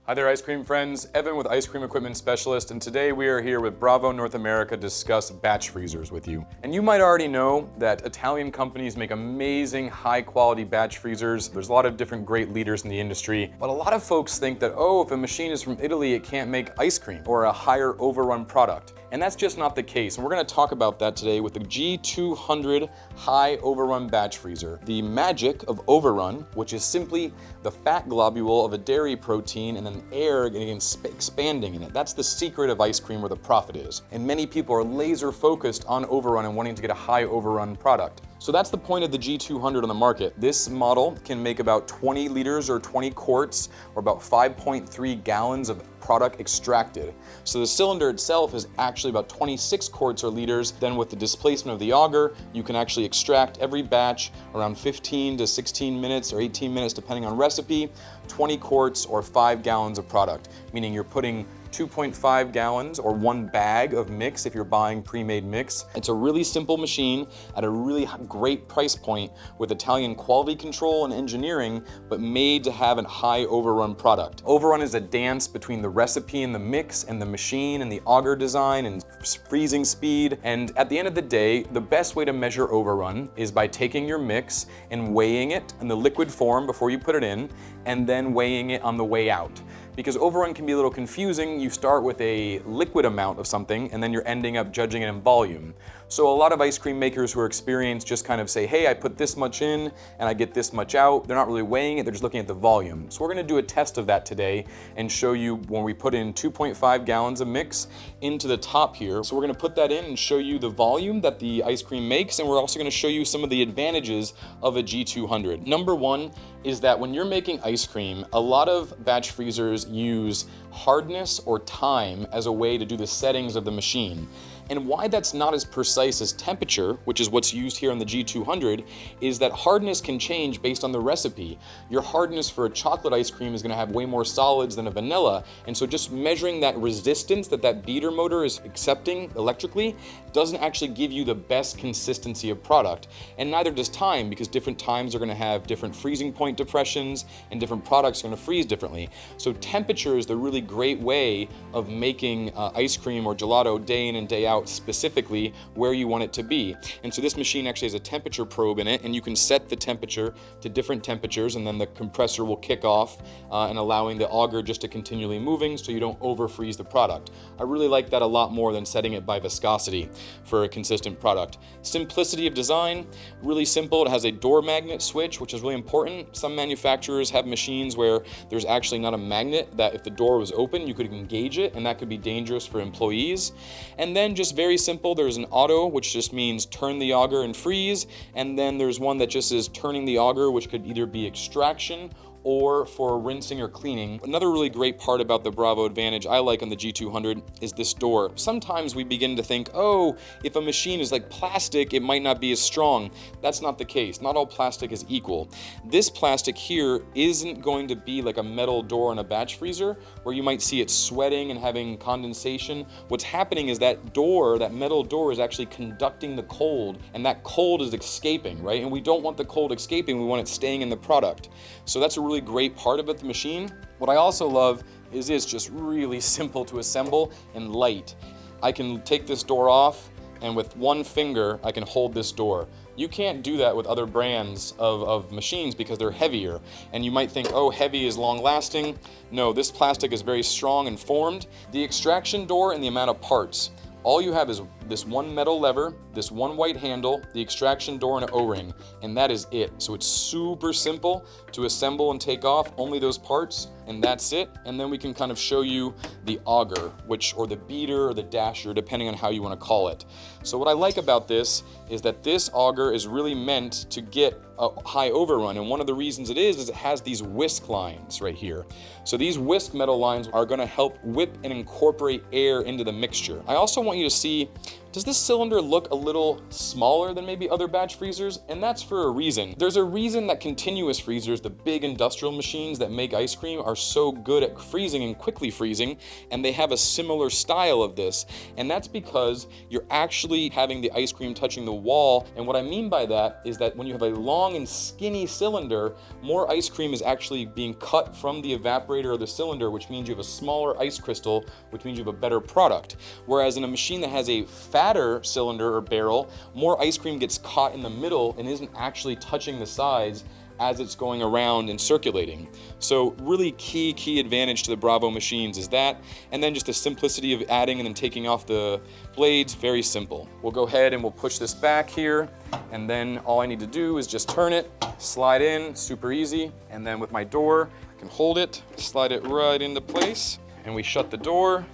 Hi there, ice cream friends. Evan with Ice Cream Equipment Specialist, and today we are here with Bravo North America to discuss batch freezers with you. And you might already know that Italian companies make amazing high-quality batch freezers. There's a lot of different great leaders in the industry, but a lot of folks think that, oh, if a machine is from Italy, it can't make ice cream or a higher overrun product. And that's just not the case, and we're going to talk about that today with the G200 High Overrun Batch Freezer. The magic of overrun, which is simply the fat globule of a dairy protein and then air getting expanding in it. That's the secret of ice cream, where the profit is. And many people are laser focused on overrun and wanting to get a high overrun product. So that's the point of the G200 on the market. This model can make about 20 liters or 20 quarts or about 5.3 gallons of product extracted. So the cylinder itself is actually about 26 quarts or liters. Then with the displacement of the auger, you can actually extract every batch around 15 to 16 minutes or 18 minutes depending on recipe, 20 quarts or 5 gallons of product, meaning you're putting 2.5 gallons or one bag of mix if you're buying pre-made mix. It's a really simple machine at a really great price point with Italian quality control and engineering, but made to have a high overrun product. Overrun is a dance between the recipe and the mix and the machine and the auger design and freezing speed. And at the end of the day, the best way to measure overrun is by taking your mix and weighing it in the liquid form before you put it in, and then weighing it on the way out. Because overrun can be a little confusing. You start with a liquid amount of something and then you're ending up judging it in volume. So a lot of ice cream makers who are experienced just kind of say, hey, I put this much in and I get this much out. They're not really weighing it, they're just looking at the volume. So we're gonna do a test of that today and show you when we put in 2.5 gallons of mix into the top here. So we're gonna put that in and show you the volume that the ice cream makes, and we're also gonna show you some of the advantages of a G200. Number one is that when you're making ice cream, a lot of batch freezers use hardness or time as a way to do the settings of the machine. And why that's not as precise as temperature, which is what's used here on the G200, is that hardness can change based on the recipe. Your hardness for a chocolate ice cream is going to have way more solids than a vanilla, and so just measuring that resistance that beater motor is accepting electrically doesn't actually give you the best consistency of product. And neither does time, because different times are going to have different freezing point depressions and different products are going to freeze differently. So temperature is the really great way of making ice cream or gelato day in and day out, specifically where you want it to be. And so this machine actually has a temperature probe in it, and you can set the temperature to different temperatures, and then the compressor will kick off and allowing the auger just to continually moving so you don't over freeze the product. I really like that a lot more than setting it by viscosity for a consistent product. Simplicity of design, really simple. It has a door magnet switch, which is really important. Some manufacturers have machines where there's actually not a magnet, that if the door was open you could engage it, and that could be dangerous for employees. And then just very simple, there's an auto, which just means turn the auger and freeze, and then there's one that just is turning the auger, which could either be extraction or for rinsing or cleaning. Another really great part about the Bravo Advantage I like on the G200 is this door. Sometimes we begin to think, oh, if a machine is like plastic, it might not be as strong. That's not the case. Not all plastic is equal. This plastic here isn't going to be like a metal door in a batch freezer where you might see it sweating and having condensation. What's happening is that door, that metal door, is actually conducting the cold, and that cold is escaping, right? And we don't want the cold escaping, we want it staying in the product. So that's a really great part about the machine. What I also love is it's just really simple to assemble and light. I can take this door off, and with one finger I can hold this door. You can't do that with other brands of machines because they're heavier, and you might think, oh, heavy is long lasting. No, this plastic is very strong and formed. The extraction door and the amount of parts. All you have is this one metal lever, this one white handle, the extraction door, and an O-ring, and that is it. So it's super simple to assemble and take off, only those parts, and that's it. And then we can kind of show you the auger, or the beater or the dasher, depending on how you want to call it. So what I like about this is that this auger is really meant to get a high overrun, and one of the reasons it is it has these whisk lines right here. So these whisk metal lines are going to help whip and incorporate air into the mixture. I also want you to see does this cylinder look a little smaller than maybe other batch freezers? And that's for a reason. There's a reason that continuous freezers, the big industrial machines that make ice cream, are so good at freezing and quickly freezing, and they have a similar style of this. And that's because you're actually having the ice cream touching the wall. And what I mean by that is that when you have a long and skinny cylinder, more ice cream is actually being cut from the evaporator of the cylinder, which means you have a smaller ice crystal, which means you have a better product. Whereas in a machine that has a fatter cylinder or barrel, more ice cream gets caught in the middle and isn't actually touching the sides as it's going around and circulating. So really key advantage to the Bravo machines is that, and then just the simplicity of adding and then taking off the blades, very simple. We'll go ahead and we'll push this back here, and then all I need to do is just turn it, slide in, super easy, and then with my door, I can hold it, slide it right into place, and we shut the door.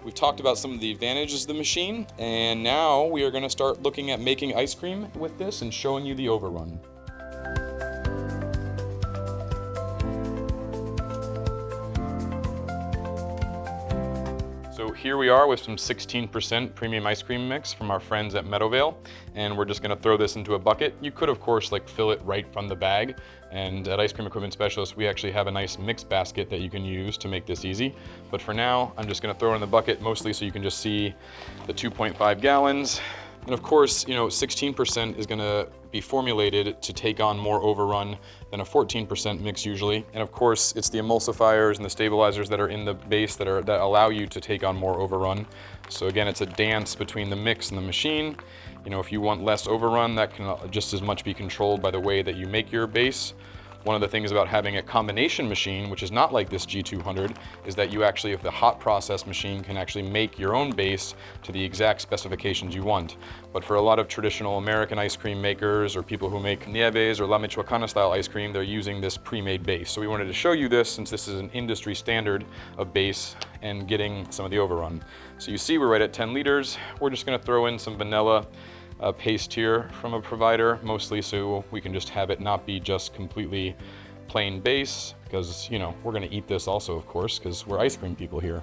We've talked about some of the advantages of the machine, and now we are gonna start looking at making ice cream with this and showing you the overrun. So here we are with some 16% premium ice cream mix from our friends at Meadowvale, and we're just gonna throw this into a bucket. You could, of course, like fill it right from the bag, and at Ice Cream Equipment Specialist, we actually have a nice mix basket that you can use to make this easy. But for now, I'm just gonna throw it in the bucket, mostly so you can just see the 2.5 gallons. And of course, 16% is gonna be formulated to take on more overrun than a 14% mix usually. And of course, it's the emulsifiers and the stabilizers that are in the base that allow you to take on more overrun. So again, it's a dance between the mix and the machine. If you want less overrun, that can just as much be controlled by the way that you make your base. One of the things about having a combination machine, which is not like this G200, is that you actually, if the hot process machine, can actually make your own base to the exact specifications you want. But for a lot of traditional American ice cream makers or people who make Nieves or La Michoacana style ice cream, they're using this pre-made base. So we wanted to show you this since this is an industry standard of base and getting some of the overrun. So you see we're right at 10 liters. We're just gonna throw in some vanilla paste here from a provider, mostly so we can just have it not be just completely plain base, because we're gonna eat this also, of course, because we're ice cream people here.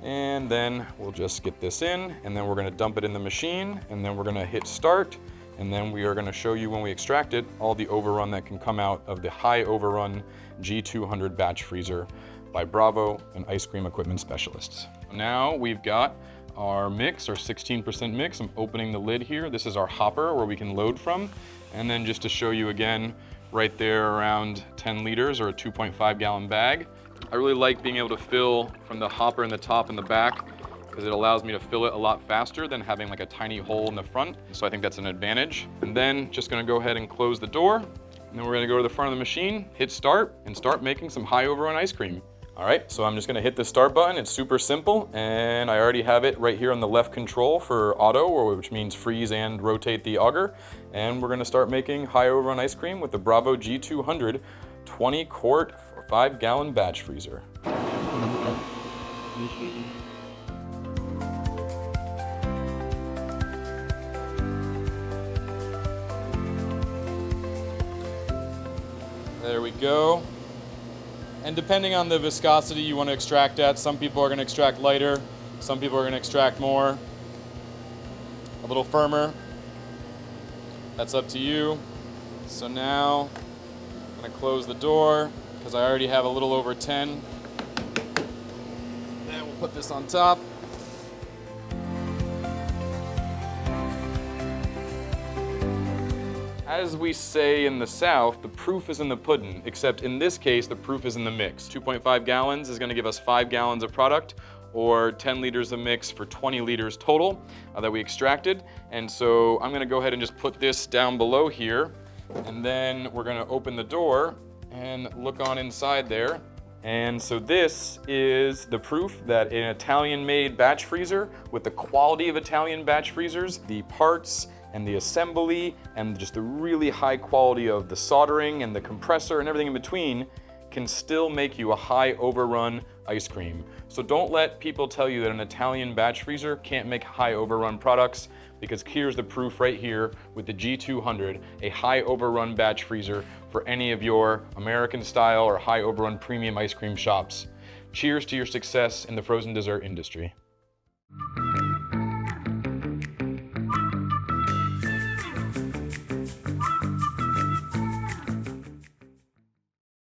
And then we'll just get this in, and then we're gonna dump it in the machine, and then we're gonna hit start, and then we are gonna show you when we extract it, all the overrun that can come out of the high overrun G200 batch freezer by Bravo and Ice Cream Equipment Specialists. Now we've got our mix, our 16% mix. I'm opening the lid here. This is our hopper where we can load from. And then just to show you again, right there around 10 liters or a 2.5 gallon bag. I really like being able to fill from the hopper in the top and the back because it allows me to fill it a lot faster than having like a tiny hole in the front. So I think that's an advantage. And then just gonna go ahead and close the door. And then we're gonna go to the front of the machine, hit start, and start making some high overrun ice cream. All right, so I'm just gonna hit the start button. It's super simple, and I already have it right here on the left control for auto, which means freeze and rotate the auger. And we're gonna start making high overrun ice cream with the Bravo G200 20 quart, 5 gallon batch freezer. There we go. And depending on the viscosity you want to extract at, some people are going to extract lighter, some people are going to extract more, a little firmer. That's up to you. So now I'm going to close the door because I already have a little over 10. Then we'll put this on top. As we say in the South, the proof is in the pudding, except in this case, the proof is in the mix. 2.5 gallons is gonna give us 5 gallons of product, or 10 liters of mix for 20 liters total that we extracted. And so I'm gonna go ahead and just put this down below here, and then we're gonna open the door and look on inside there. And so this is the proof that an Italian-made batch freezer with the quality of Italian batch freezers, the parts and the assembly and just the really high quality of the soldering and the compressor and everything in between can still make you a high overrun ice cream. So don't let people tell you that an Italian batch freezer can't make high overrun products, because here's the proof right here with the G200, a high overrun batch freezer for any of your American style or high overrun premium ice cream shops. Cheers to your success in the frozen dessert industry.